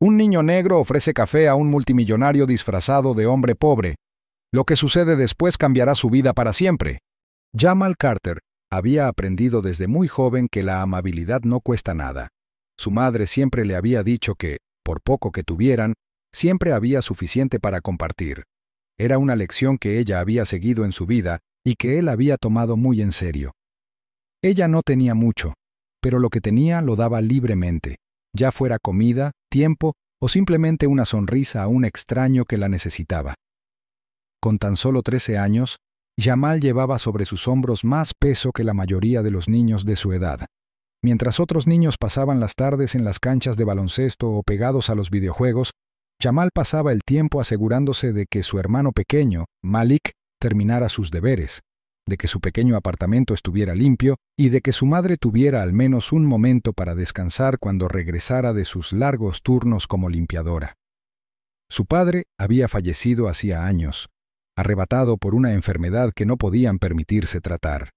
Un niño negro ofrece café a un multimillonario disfrazado de hombre pobre. Lo que sucede después cambiará su vida para siempre. Jamal Carter había aprendido desde muy joven que la amabilidad no cuesta nada. Su madre siempre le había dicho que, por poco que tuvieran, siempre había suficiente para compartir. Era una lección que ella había seguido en su vida y que él había tomado muy en serio. Ella no tenía mucho, pero lo que tenía lo daba libremente, ya fuera comida, tiempo o simplemente una sonrisa a un extraño que la necesitaba. Con tan solo 13 años, Jamal llevaba sobre sus hombros más peso que la mayoría de los niños de su edad. Mientras otros niños pasaban las tardes en las canchas de baloncesto o pegados a los videojuegos, Jamal pasaba el tiempo asegurándose de que su hermano pequeño, Malik, terminara sus deberes, de que su pequeño apartamento estuviera limpio y de que su madre tuviera al menos un momento para descansar cuando regresara de sus largos turnos como limpiadora. Su padre había fallecido hacía años, arrebatado por una enfermedad que no podían permitirse tratar.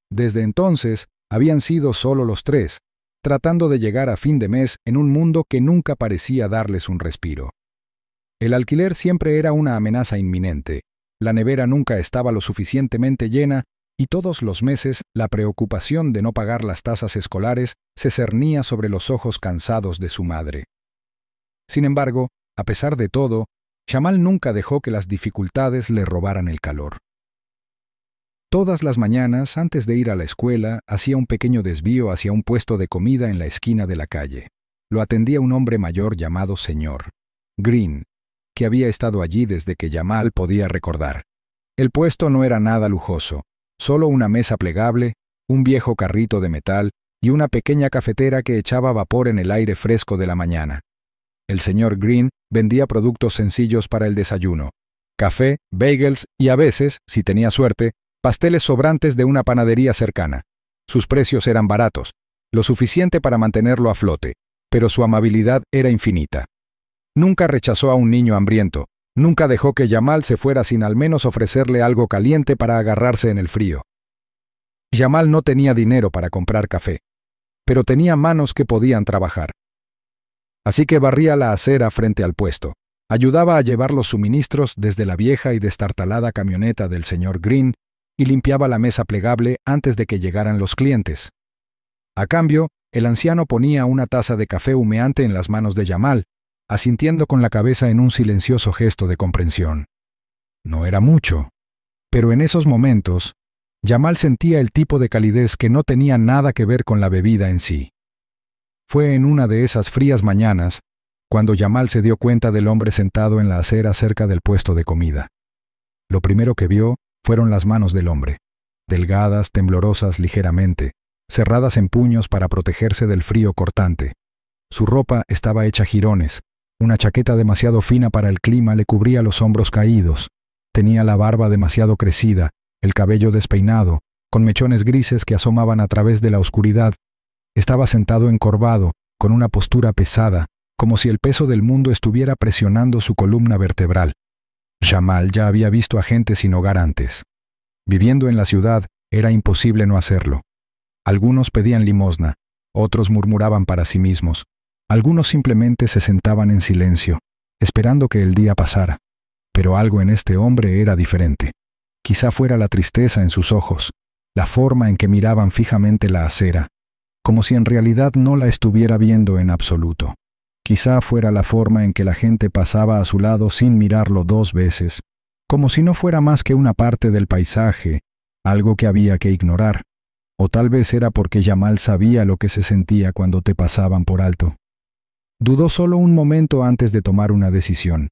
Desde entonces, habían sido solo los tres, tratando de llegar a fin de mes en un mundo que nunca parecía darles un respiro. El alquiler siempre era una amenaza inminente, la nevera nunca estaba lo suficientemente llena y todos los meses la preocupación de no pagar las tasas escolares se cernía sobre los ojos cansados de su madre. Sin embargo, a pesar de todo, Jamal nunca dejó que las dificultades le robaran el calor. Todas las mañanas, antes de ir a la escuela, hacía un pequeño desvío hacia un puesto de comida en la esquina de la calle. Lo atendía un hombre mayor llamado Señor Green, que había estado allí desde que Jamal podía recordar. El puesto no era nada lujoso, solo una mesa plegable, un viejo carrito de metal y una pequeña cafetera que echaba vapor en el aire fresco de la mañana. El señor Green vendía productos sencillos para el desayuno: café, bagels y a veces, si tenía suerte, pasteles sobrantes de una panadería cercana. Sus precios eran baratos, lo suficiente para mantenerlo a flote, pero su amabilidad era infinita. Nunca rechazó a un niño hambriento, nunca dejó que Jamal se fuera sin al menos ofrecerle algo caliente para agarrarse en el frío. Jamal no tenía dinero para comprar café, pero tenía manos que podían trabajar. Así que barría la acera frente al puesto, ayudaba a llevar los suministros desde la vieja y destartalada camioneta del señor Green y limpiaba la mesa plegable antes de que llegaran los clientes. A cambio, el anciano ponía una taza de café humeante en las manos de Jamal, asintiendo con la cabeza en un silencioso gesto de comprensión. No era mucho, pero en esos momentos, Jamal sentía el tipo de calidez que no tenía nada que ver con la bebida en sí. Fue en una de esas frías mañanas cuando Jamal se dio cuenta del hombre sentado en la acera cerca del puesto de comida. Lo primero que vio fueron las manos del hombre, delgadas, temblorosas ligeramente, cerradas en puños para protegerse del frío cortante. Su ropa estaba hecha jirones, una chaqueta demasiado fina para el clima le cubría los hombros caídos, tenía la barba demasiado crecida, el cabello despeinado, con mechones grises que asomaban a través de la oscuridad. Estaba sentado encorvado, con una postura pesada, como si el peso del mundo estuviera presionando su columna vertebral. Jamal ya había visto a gente sin hogar antes. Viviendo en la ciudad, era imposible no hacerlo. Algunos pedían limosna, otros murmuraban para sí mismos, algunos simplemente se sentaban en silencio, esperando que el día pasara. Pero algo en este hombre era diferente. Quizá fuera la tristeza en sus ojos, la forma en que miraban fijamente la acera, como si en realidad no la estuviera viendo en absoluto. Quizá fuera la forma en que la gente pasaba a su lado sin mirarlo 2 veces, como si no fuera más que una parte del paisaje, algo que había que ignorar. O tal vez era porque Jamal sabía lo que se sentía cuando te pasaban por alto. Dudó solo un momento antes de tomar una decisión.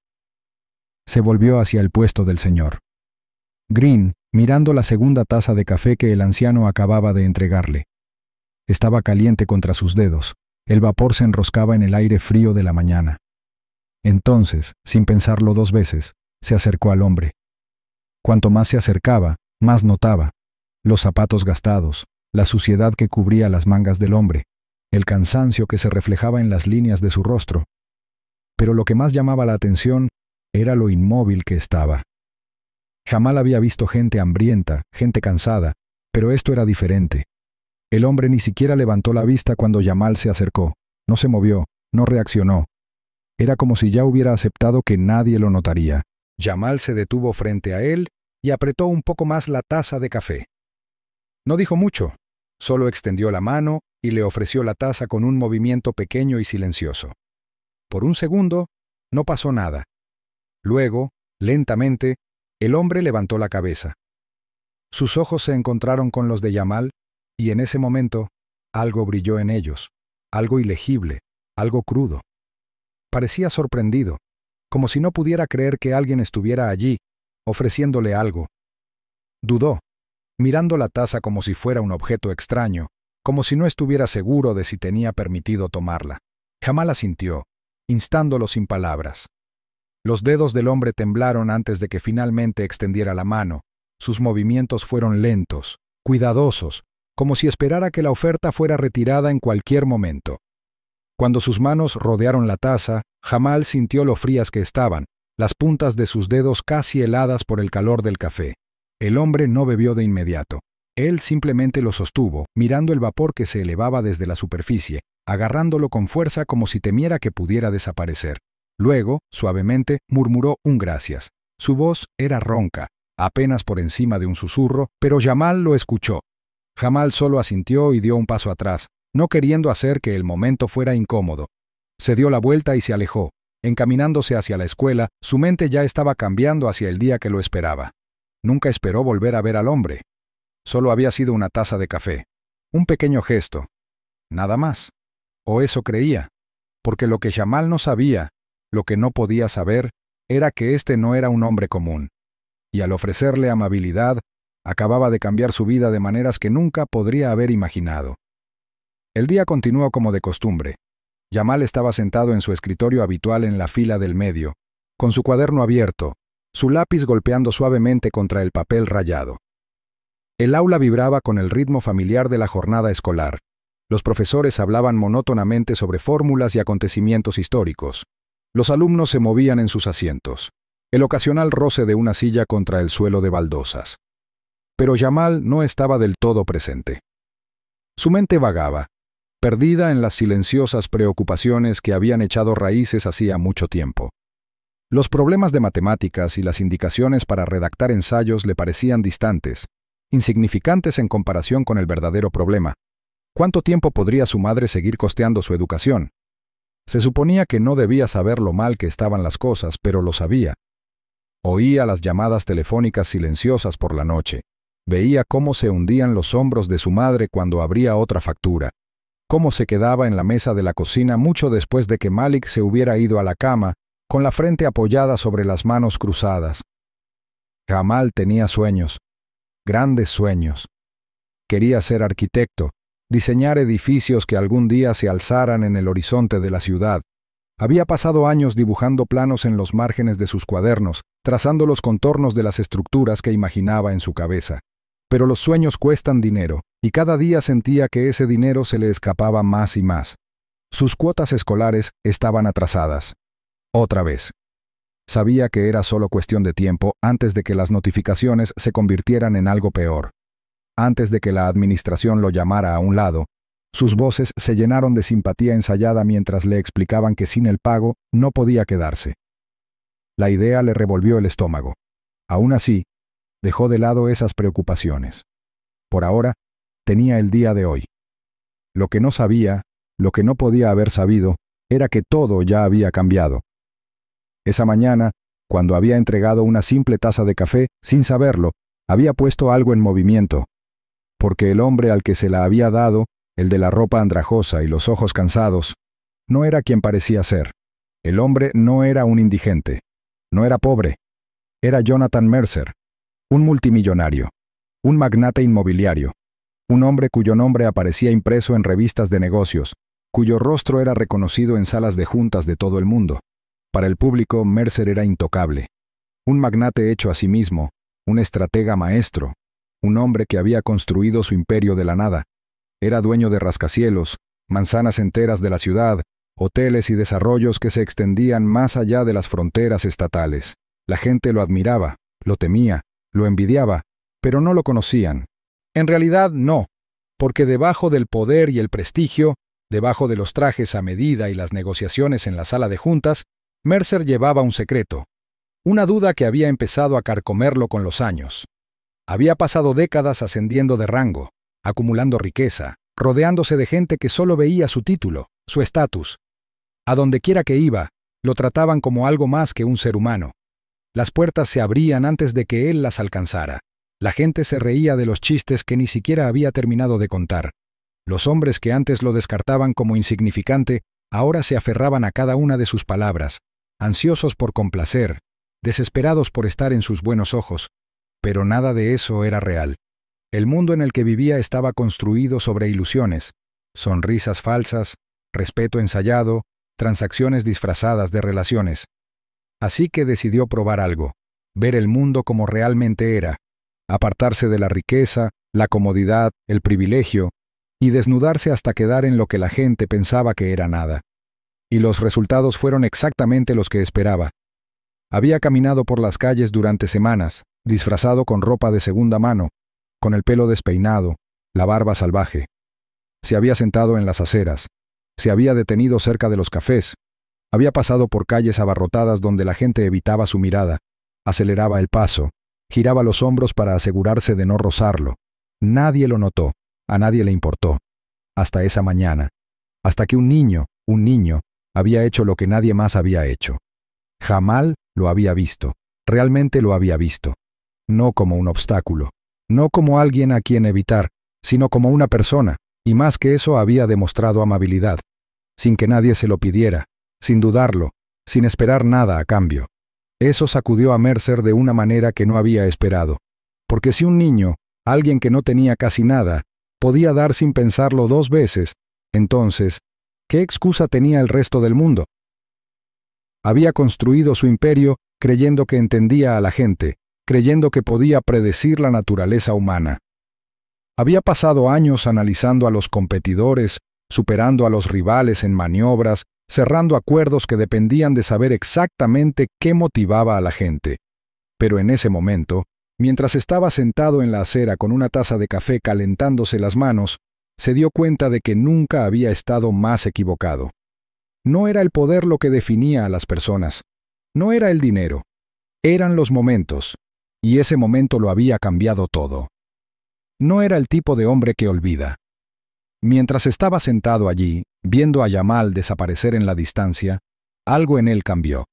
Se volvió hacia el puesto del señor Green, mirando la segunda taza de café que el anciano acababa de entregarle. Estaba caliente contra sus dedos. El vapor se enroscaba en el aire frío de la mañana. Entonces, sin pensarlo 2 veces, se acercó al hombre. Cuanto más se acercaba, más notaba los zapatos gastados, la suciedad que cubría las mangas del hombre, el cansancio que se reflejaba en las líneas de su rostro. Pero lo que más llamaba la atención era lo inmóvil que estaba. Jamal había visto gente hambrienta, gente cansada, pero esto era diferente. El hombre ni siquiera levantó la vista cuando Jamal se acercó, no se movió, no reaccionó. Era como si ya hubiera aceptado que nadie lo notaría. Jamal se detuvo frente a él y apretó un poco más la taza de café. No dijo mucho, solo extendió la mano y le ofreció la taza con un movimiento pequeño y silencioso. Por un segundo, no pasó nada. Luego, lentamente, el hombre levantó la cabeza. Sus ojos se encontraron con los de Jamal, y en ese momento, algo brilló en ellos, algo ilegible, algo crudo. Parecía sorprendido, como si no pudiera creer que alguien estuviera allí, ofreciéndole algo. Dudó, mirando la taza como si fuera un objeto extraño, como si no estuviera seguro de si tenía permitido tomarla. Jamal asintió, instándolo sin palabras. Los dedos del hombre temblaron antes de que finalmente extendiera la mano. Sus movimientos fueron lentos, cuidadosos, como si esperara que la oferta fuera retirada en cualquier momento. Cuando sus manos rodearon la taza, Jamal sintió lo frías que estaban, las puntas de sus dedos casi heladas por el calor del café. El hombre no bebió de inmediato. Él simplemente lo sostuvo, mirando el vapor que se elevaba desde la superficie, agarrándolo con fuerza como si temiera que pudiera desaparecer. Luego, suavemente, murmuró un gracias. Su voz era ronca, apenas por encima de un susurro, pero Jamal lo escuchó. Jamal solo asintió y dio un paso atrás, no queriendo hacer que el momento fuera incómodo. Se dio la vuelta y se alejó. Encaminándose hacia la escuela, su mente ya estaba cambiando hacia el día que lo esperaba. Nunca esperó volver a ver al hombre. Solo había sido una taza de café. Un pequeño gesto. Nada más. O eso creía. Porque lo que Jamal no sabía, lo que no podía saber, era que este no era un hombre común. Y al ofrecerle amabilidad, acababa de cambiar su vida de maneras que nunca podría haber imaginado. El día continuó como de costumbre. Jamal estaba sentado en su escritorio habitual en la fila del medio, con su cuaderno abierto, su lápiz golpeando suavemente contra el papel rayado. El aula vibraba con el ritmo familiar de la jornada escolar. Los profesores hablaban monótonamente sobre fórmulas y acontecimientos históricos. Los alumnos se movían en sus asientos, el ocasional roce de una silla contra el suelo de baldosas. Pero Jamal no estaba del todo presente. Su mente vagaba, perdida en las silenciosas preocupaciones que habían echado raíces hacía mucho tiempo. Los problemas de matemáticas y las indicaciones para redactar ensayos le parecían distantes, insignificantes en comparación con el verdadero problema. ¿Cuánto tiempo podría su madre seguir costeando su educación? Se suponía que no debía saber lo mal que estaban las cosas, pero lo sabía. Oía las llamadas telefónicas silenciosas por la noche. Veía cómo se hundían los hombros de su madre cuando abría otra factura, cómo se quedaba en la mesa de la cocina mucho después de que Malik se hubiera ido a la cama, con la frente apoyada sobre las manos cruzadas. Jamal tenía sueños, grandes sueños. Quería ser arquitecto, diseñar edificios que algún día se alzaran en el horizonte de la ciudad. Había pasado años dibujando planos en los márgenes de sus cuadernos, trazando los contornos de las estructuras que imaginaba en su cabeza. Pero los sueños cuestan dinero, y cada día sentía que ese dinero se le escapaba más y más. Sus cuotas escolares estaban atrasadas. Otra vez. Sabía que era solo cuestión de tiempo antes de que las notificaciones se convirtieran en algo peor. Antes de que la administración lo llamara a un lado, sus voces se llenaron de simpatía ensayada mientras le explicaban que sin el pago no podía quedarse. La idea le revolvió el estómago. Aún así, dejó de lado esas preocupaciones. Por ahora, tenía el día de hoy. Lo que no sabía, lo que no podía haber sabido, era que todo ya había cambiado. Esa mañana, cuando había entregado una simple taza de café, sin saberlo, había puesto algo en movimiento, porque el hombre al que se la había dado, el de la ropa andrajosa y los ojos cansados, no era quien parecía ser. El hombre no era un indigente, no era pobre, era Jonathan Mercer, un multimillonario, un magnate inmobiliario, un hombre cuyo nombre aparecía impreso en revistas de negocios, cuyo rostro era reconocido en salas de juntas de todo el mundo. Para el público, Mercer era intocable, un magnate hecho a sí mismo, un estratega maestro, un hombre que había construido su imperio de la nada. Era dueño de rascacielos, manzanas enteras de la ciudad, hoteles y desarrollos que se extendían más allá de las fronteras estatales. La gente lo admiraba, lo temía, lo envidiaba, pero no lo conocían. En realidad no, porque debajo del poder y el prestigio Debajo de los trajes a medida y las negociaciones en la sala de juntas, Mercer llevaba un secreto, una duda que había empezado a carcomerlo con los años. Había pasado décadas ascendiendo de rango, acumulando riqueza, rodeándose de gente que solo veía su título, su estatus. A donde quiera que iba, lo trataban como algo más que un ser humano. Las puertas se abrían antes de que él las alcanzara. La gente se reía de los chistes que ni siquiera había terminado de contar. Los hombres que antes lo descartaban como insignificante, ahora se aferraban a cada una de sus palabras, ansiosos por complacer, desesperados por estar en sus buenos ojos. Pero nada de eso era real. El mundo en el que vivía estaba construido sobre ilusiones, sonrisas falsas, respeto ensayado, transacciones disfrazadas de relaciones. Así que decidió probar algo, ver el mundo como realmente era, apartarse de la riqueza, la comodidad, el privilegio, y desnudarse hasta quedar en lo que la gente pensaba que era nada. Y los resultados fueron exactamente los que esperaba. Había caminado por las calles durante semanas, disfrazado con ropa de segunda mano, con el pelo despeinado, la barba salvaje. Se había sentado en las aceras, se había detenido cerca de los cafés, había pasado por calles abarrotadas donde la gente evitaba su mirada, aceleraba el paso, giraba los hombros para asegurarse de no rozarlo. Nadie lo notó, a nadie le importó. Hasta esa mañana, hasta que un niño, había hecho lo que nadie más había hecho. Jamal lo había visto, realmente lo había visto. No como un obstáculo, no como alguien a quien evitar, sino como una persona, y más que eso había demostrado amabilidad, sin que nadie se lo pidiera, sin dudarlo, sin esperar nada a cambio. Eso sacudió a Mercer de una manera que no había esperado, porque si un niño, alguien que no tenía casi nada, podía dar sin pensarlo 2 veces, entonces, ¿qué excusa tenía el resto del mundo? Había construido su imperio creyendo que entendía a la gente, creyendo que podía predecir la naturaleza humana. Había pasado años analizando a los competidores, superando a los rivales en maniobras, cerrando acuerdos que dependían de saber exactamente qué motivaba a la gente. Pero en ese momento, mientras estaba sentado en la acera con una taza de café calentándose las manos, se dio cuenta de que nunca había estado más equivocado. No era el poder lo que definía a las personas, no era el dinero, eran los momentos, y ese momento lo había cambiado todo. No era el tipo de hombre que olvida. Mientras estaba sentado allí, viendo a Jamal desaparecer en la distancia, algo en él cambió.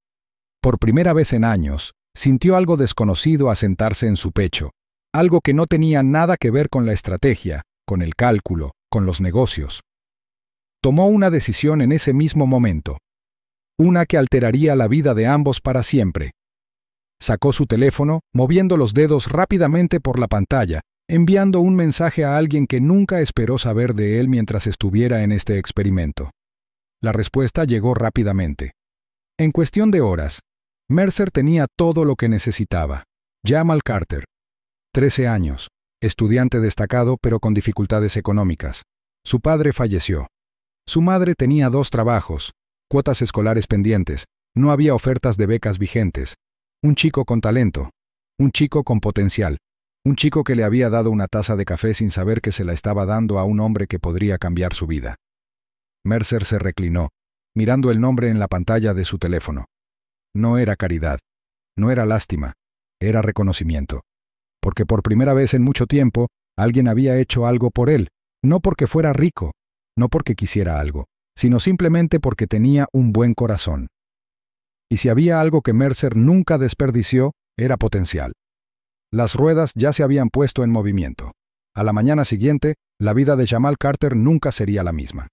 Por primera vez en años, sintió algo desconocido asentarse en su pecho, algo que no tenía nada que ver con la estrategia, con el cálculo, con los negocios. Tomó una decisión en ese mismo momento, una que alteraría la vida de ambos para siempre. Sacó su teléfono, moviendo los dedos rápidamente por la pantalla, enviando un mensaje a alguien que nunca esperó saber de él mientras estuviera en este experimento. La respuesta llegó rápidamente. En cuestión de horas, Mercer tenía todo lo que necesitaba. Jamal Carter, 13 años, estudiante destacado pero con dificultades económicas. Su padre falleció. Su madre tenía 2 trabajos, cuotas escolares pendientes, no había ofertas de becas vigentes. Un chico con talento, un chico con potencial, un chico que le había dado una taza de café sin saber que se la estaba dando a un hombre que podría cambiar su vida. Mercer se reclinó, mirando el nombre en la pantalla de su teléfono. No era caridad, no era lástima, era reconocimiento. Porque por primera vez en mucho tiempo, alguien había hecho algo por él, no porque fuera rico, no porque quisiera algo, sino simplemente porque tenía un buen corazón. Y si había algo que Mercer nunca desperdició, era potencial. Las ruedas ya se habían puesto en movimiento. A la mañana siguiente, la vida de Jamal Carter nunca sería la misma.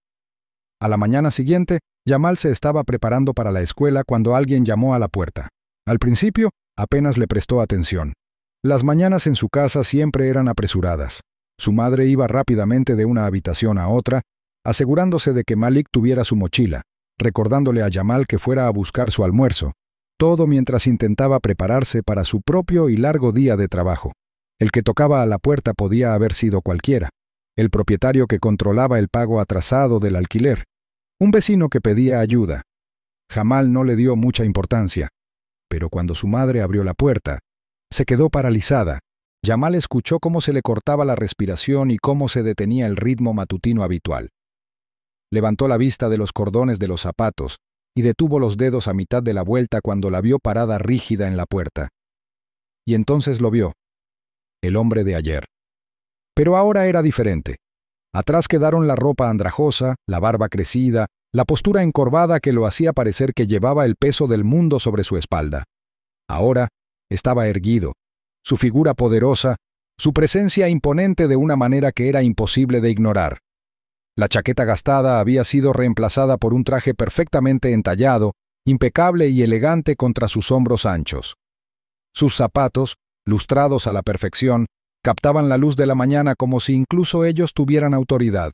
A la mañana siguiente, Jamal se estaba preparando para la escuela cuando alguien llamó a la puerta. Al principio, apenas le prestó atención. Las mañanas en su casa siempre eran apresuradas. Su madre iba rápidamente de una habitación a otra, asegurándose de que Malik tuviera su mochila, recordándole a Jamal que fuera a buscar su almuerzo, todo mientras intentaba prepararse para su propio y largo día de trabajo. El que tocaba a la puerta podía haber sido cualquiera, el propietario que controlaba el pago atrasado del alquiler, un vecino que pedía ayuda. Jamal no le dio mucha importancia, pero cuando su madre abrió la puerta, se quedó paralizada. Jamal escuchó cómo se le cortaba la respiración y cómo se detenía el ritmo matutino habitual. levantó la vista de los cordones de los zapatos y detuvo los dedos a mitad de la vuelta cuando la vio parada rígida en la puerta. Y entonces lo vio, el hombre de ayer. Pero ahora era diferente. Atrás quedaron la ropa andrajosa, la barba crecida, la postura encorvada que lo hacía parecer que llevaba el peso del mundo sobre su espalda. Ahora estaba erguido, su figura poderosa, su presencia imponente de una manera que era imposible de ignorar. La chaqueta gastada había sido reemplazada por un traje perfectamente entallado, impecable y elegante contra sus hombros anchos. Sus zapatos, lustrados a la perfección, captaban la luz de la mañana como si incluso ellos tuvieran autoridad.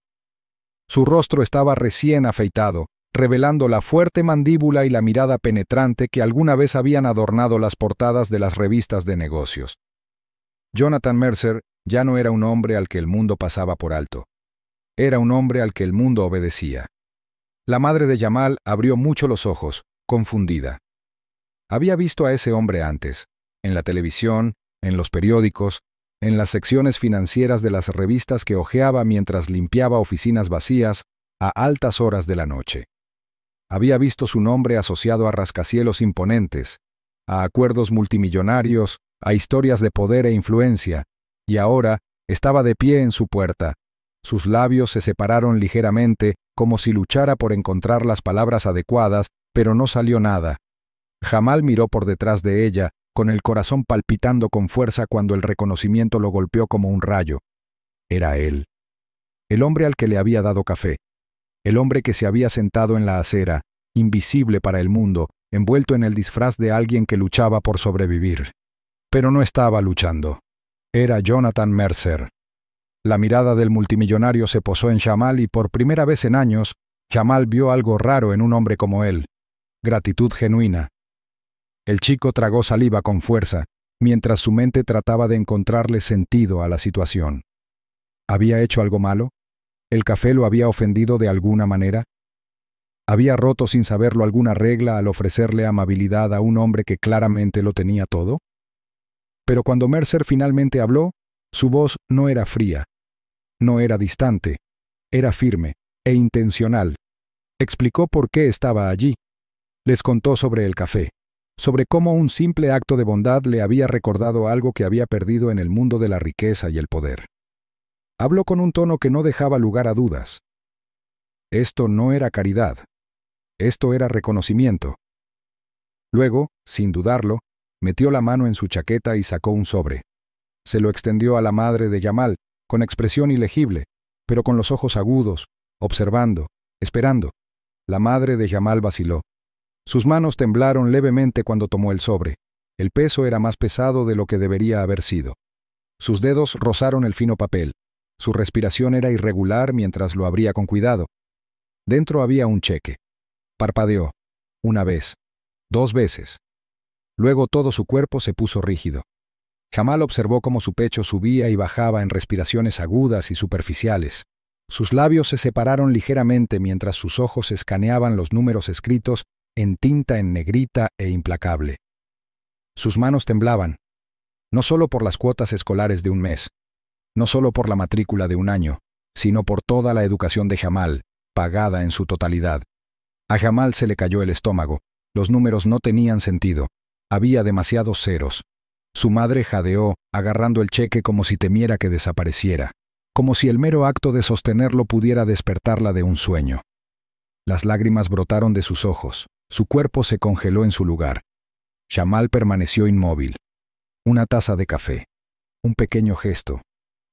Su rostro estaba recién afeitado, revelando la fuerte mandíbula y la mirada penetrante que alguna vez habían adornado las portadas de las revistas de negocios. Jonathan Mercer ya no era un hombre al que el mundo pasaba por alto. Era un hombre al que el mundo obedecía. La madre de Jamal abrió mucho los ojos, confundida. Había visto a ese hombre antes, en la televisión, en los periódicos, en las secciones financieras de las revistas que hojeaba mientras limpiaba oficinas vacías a altas horas de la noche. Había visto su nombre asociado a rascacielos imponentes, a acuerdos multimillonarios, a historias de poder e influencia, y ahora estaba de pie en su puerta. Sus labios se separaron ligeramente, como si luchara por encontrar las palabras adecuadas, pero no salió nada. Jamal miró por detrás de ella, con el corazón palpitando con fuerza cuando el reconocimiento lo golpeó como un rayo. Era él. El hombre al que le había dado café. El hombre que se había sentado en la acera, invisible para el mundo, envuelto en el disfraz de alguien que luchaba por sobrevivir. Pero no estaba luchando. Era Jonathan Mercer. La mirada del multimillonario se posó en Jamal y por primera vez en años, Jamal vio algo raro en un hombre como él. Gratitud genuina. El chico tragó saliva con fuerza, mientras su mente trataba de encontrarle sentido a la situación. ¿Había hecho algo malo? ¿El café lo había ofendido de alguna manera? ¿Había roto sin saberlo alguna regla al ofrecerle amabilidad a un hombre que claramente lo tenía todo? Pero cuando Mercer finalmente habló, su voz no era fría, no era distante, era firme e intencional. Explicó por qué estaba allí. Les contó sobre el café, sobre cómo un simple acto de bondad le había recordado algo que había perdido en el mundo de la riqueza y el poder. Habló con un tono que no dejaba lugar a dudas. Esto no era caridad. Esto era reconocimiento. Luego, sin dudarlo, metió la mano en su chaqueta y sacó un sobre. Se lo extendió a la madre de Jamal, con expresión ilegible, pero con los ojos agudos, observando, esperando. La madre de Jamal vaciló. Sus manos temblaron levemente cuando tomó el sobre. El peso era más pesado de lo que debería haber sido. Sus dedos rozaron el fino papel. Su respiración era irregular mientras lo abría con cuidado. Dentro había un cheque. Parpadeó. Una vez. 2 veces. Luego todo su cuerpo se puso rígido. Jamal observó cómo su pecho subía y bajaba en respiraciones agudas y superficiales. Sus labios se separaron ligeramente mientras sus ojos escaneaban los números escritos en tinta en negrita e implacable. Sus manos temblaban, no solo por las cuotas escolares de un mes, no solo por la matrícula de un año, sino por toda la educación de Jamal, pagada en su totalidad. A Jamal se le cayó el estómago. Los números no tenían sentido. Había demasiados ceros. Su madre jadeó, agarrando el cheque como si temiera que desapareciera, como si el mero acto de sostenerlo pudiera despertarla de un sueño. Las lágrimas brotaron de sus ojos. Su cuerpo se congeló en su lugar. Jamal permaneció inmóvil. Una taza de café. Un pequeño gesto.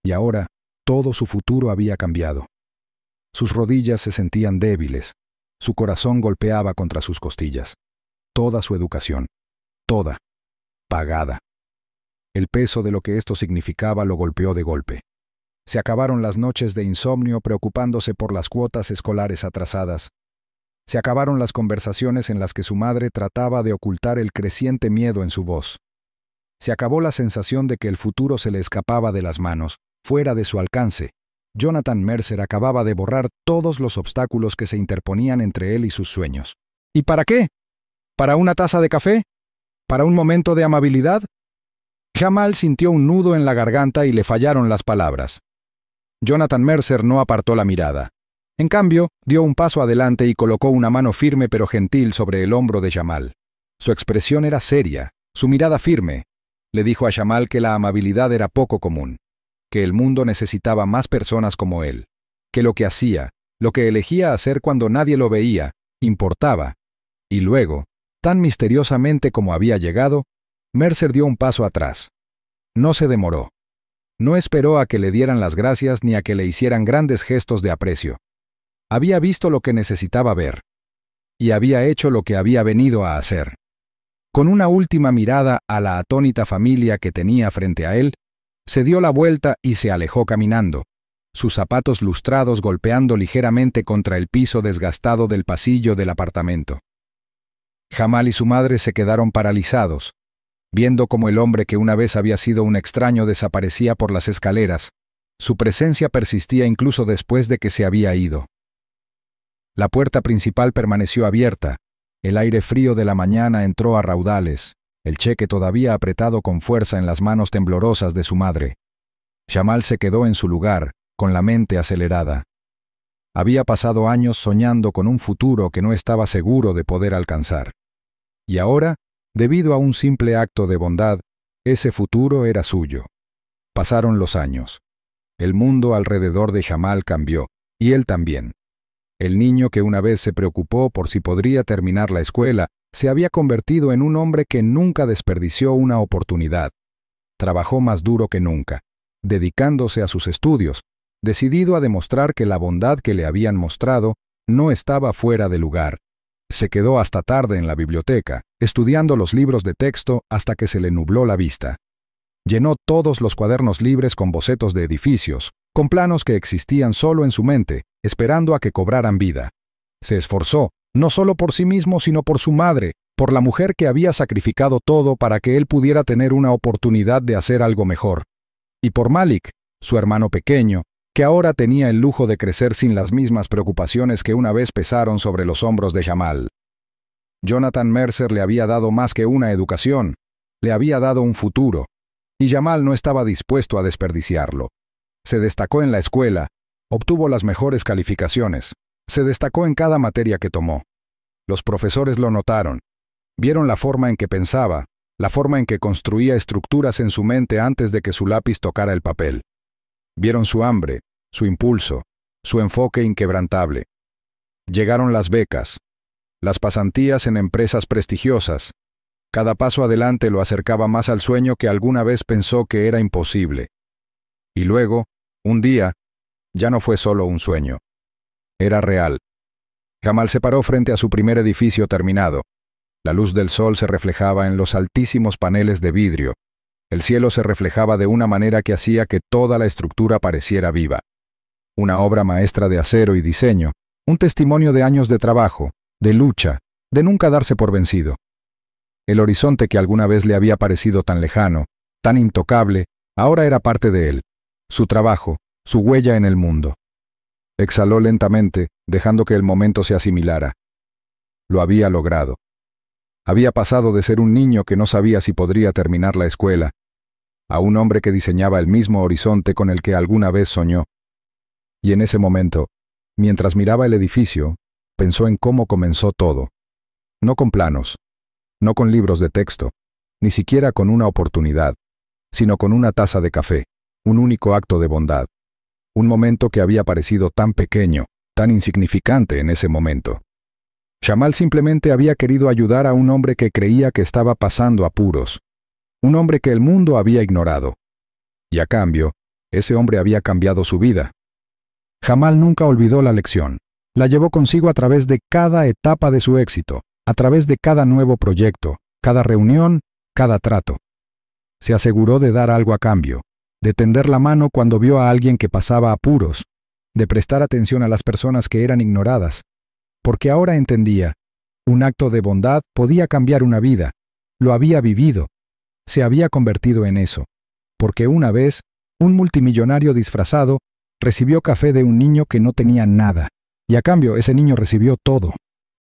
Y ahora, todo su futuro había cambiado. Sus rodillas se sentían débiles. Su corazón golpeaba contra sus costillas. Toda su educación. Toda. Pagada. El peso de lo que esto significaba lo golpeó de golpe. Se acabaron las noches de insomnio preocupándose por las cuotas escolares atrasadas. Se acabaron las conversaciones en las que su madre trataba de ocultar el creciente miedo en su voz. Se acabó la sensación de que el futuro se le escapaba de las manos, fuera de su alcance. Jonathan Mercer acababa de borrar todos los obstáculos que se interponían entre él y sus sueños. ¿Y para qué? ¿Para una taza de café? ¿Para un momento de amabilidad? Jamal sintió un nudo en la garganta y le fallaron las palabras. Jonathan Mercer no apartó la mirada. En cambio, dio un paso adelante y colocó una mano firme pero gentil sobre el hombro de Jamal. Su expresión era seria, su mirada firme. Le dijo a Jamal que la amabilidad era poco común, que el mundo necesitaba más personas como él, que lo que hacía, lo que elegía hacer cuando nadie lo veía, importaba. Y luego, tan misteriosamente como había llegado, Mercer dio un paso atrás. No se demoró. No esperó a que le dieran las gracias ni a que le hicieran grandes gestos de aprecio. Había visto lo que necesitaba ver. Y había hecho lo que había venido a hacer. Con una última mirada a la atónita familia que tenía frente a él, se dio la vuelta y se alejó caminando, sus zapatos lustrados golpeando ligeramente contra el piso desgastado del pasillo del apartamento. Jamal y su madre se quedaron paralizados, viendo cómo el hombre que una vez había sido un extraño desaparecía por las escaleras. Su presencia persistía incluso después de que se había ido. La puerta principal permaneció abierta, el aire frío de la mañana entró a raudales, el cheque todavía apretado con fuerza en las manos temblorosas de su madre. Jamal se quedó en su lugar, con la mente acelerada. Había pasado años soñando con un futuro que no estaba seguro de poder alcanzar. Y ahora, debido a un simple acto de bondad, ese futuro era suyo. Pasaron los años. El mundo alrededor de Jamal cambió, y él también. El niño que una vez se preocupó por si podría terminar la escuela, se había convertido en un hombre que nunca desperdició una oportunidad. Trabajó más duro que nunca, dedicándose a sus estudios, decidido a demostrar que la bondad que le habían mostrado no estaba fuera de lugar. Se quedó hasta tarde en la biblioteca, estudiando los libros de texto hasta que se le nubló la vista. Llenó todos los cuadernos libres con bocetos de edificios, con planos que existían solo en su mente, esperando a que cobraran vida. Se esforzó, no solo por sí mismo, sino por su madre, por la mujer que había sacrificado todo para que él pudiera tener una oportunidad de hacer algo mejor. Y por Malik, su hermano pequeño, que ahora tenía el lujo de crecer sin las mismas preocupaciones que una vez pesaron sobre los hombros de Jamal. Jonathan Mercer le había dado más que una educación, le había dado un futuro, y Jamal no estaba dispuesto a desperdiciarlo. Se destacó en la escuela, obtuvo las mejores calificaciones, se destacó en cada materia que tomó. Los profesores lo notaron, vieron la forma en que pensaba, la forma en que construía estructuras en su mente antes de que su lápiz tocara el papel. Vieron su hambre, su impulso, su enfoque inquebrantable. Llegaron las becas, las pasantías en empresas prestigiosas. Cada paso adelante lo acercaba más al sueño que alguna vez pensó que era imposible. Y luego, un día, ya no fue solo un sueño. Era real. Jamal se paró frente a su primer edificio terminado. La luz del sol se reflejaba en los altísimos paneles de vidrio. El cielo se reflejaba de una manera que hacía que toda la estructura pareciera viva. Una obra maestra de acero y diseño, un testimonio de años de trabajo, de lucha, de nunca darse por vencido. El horizonte que alguna vez le había parecido tan lejano, tan intocable, ahora era parte de él, su trabajo, su huella en el mundo. Exhaló lentamente, dejando que el momento se asimilara. Lo había logrado. Había pasado de ser un niño que no sabía si podría terminar la escuela, a un hombre que diseñaba el mismo horizonte con el que alguna vez soñó. Y en ese momento, mientras miraba el edificio, pensó en cómo comenzó todo. No con planos, no con libros de texto, ni siquiera con una oportunidad, sino con una taza de café, un único acto de bondad. Un momento que había parecido tan pequeño, tan insignificante en ese momento. Jamal simplemente había querido ayudar a un hombre que creía que estaba pasando apuros, un hombre que el mundo había ignorado. Y a cambio, ese hombre había cambiado su vida. Jamal nunca olvidó la lección. La llevó consigo a través de cada etapa de su éxito, a través de cada nuevo proyecto, cada reunión, cada trato. Se aseguró de dar algo a cambio, de tender la mano cuando vio a alguien que pasaba apuros, de prestar atención a las personas que eran ignoradas, porque ahora entendía, un acto de bondad podía cambiar una vida, lo había vivido, se había convertido en eso, porque una vez, un multimillonario disfrazado recibió café de un niño que no tenía nada, y a cambio ese niño recibió todo.